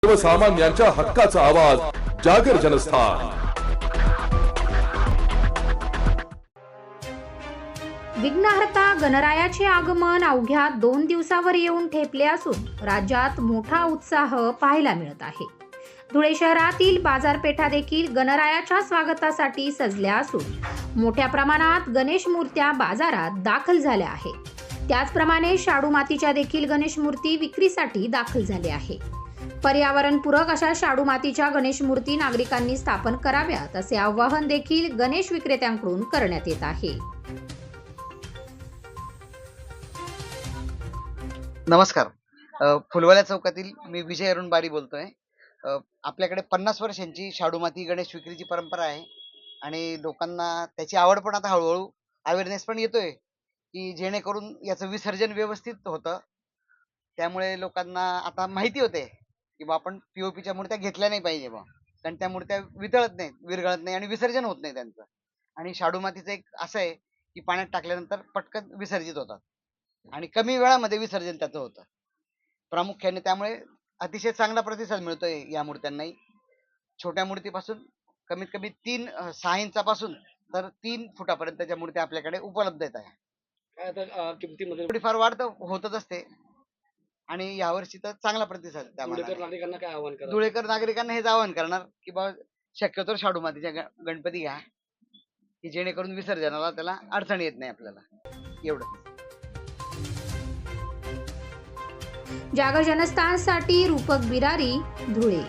सर्वसामान्यांच्या हक्काचा आवाज जागर जनस्थान। विघ्नहर्ता गणरायाचे आगमन अवघ्या 2 दिवसावर येऊन ठेपले असून राज्यात मोठा उत्साह पाहायला मिळत आहे। धुळे शहरातील बाजारपेठा देखील गणरायाच्या स्वागतासाठी सजल्या असून मोठ्या प्रमाणात गणेश मूर्त्या बाजारात दाखल झाल्या आहेत। त्याचप्रमाणे शाडू मातीच्या देखील गणेश मूर्ती विक्रीसाठी दाखल झाल्या आहे। पर्यावरणपूरक अशा शाडू मातीच्या गणेश मूर्ती नागरिकांनी स्थापन कराव्यात असे आवाहन देखील गणेश विक्रेत्यांकडून करण्यात येत आहे। नमस्कार, फुलवाल्या चौकातील मी विजय अरुण बारी बोलतोय। आपल्याकडे 50 वर्षांची शाडू माती गणेश विक्रीची परंपरा आहे आणि लोकांना त्याची आवड पण आता हळूहळू अवेअरनेस पण येतोय की जेणेकरून याचं विसर्जन व्यवस्थित होतं। त्यामुळे लोकांना आता माहिती होते की बा आपण पीओपीच्या मूर्त्या घेतल्या नाही पाहिजे बा, कारण त्या मूर्त्या वितळत नाहीत, विरघळत नाही आणि विसर्जन होत नाही त्यांचं। आणि शाडू मातीचं एक असं आहे की पाण्यात टाकल्यानंतर पटकन विसर्जित होतात आणि कमी वेळामध्ये विसर्जन त्याचं होतं प्रामुख्याने। त्यामुळे अतिशय चांगला प्रतिसाद मिळतोय या मूर्त्यांनाही। छोट्या मूर्तीपासून कमीत कमी 6 इंचापासून तर 3 फुटापर्यंतच्या मूर्त्या आपल्याकडे उपलब्ध आहेत। किमतीमध्ये थोडीफार वाढ तर होतच असते आणि यावर्षी तर चांगला प्रतिसाद आहे। धुळेकर नागरिकांना काय आवाहन करा? धुळेकर नागरिकांना हेच आवाहन करणार की बा शक्यतो शाडू मातीच्या गणपती घ्या की जेणेकरून विसर्जनाला त्याला अडचण येत नाही आपल्याला। एवढं। जागर जनस्थानसाठी रूपक बिरारी, धुळे।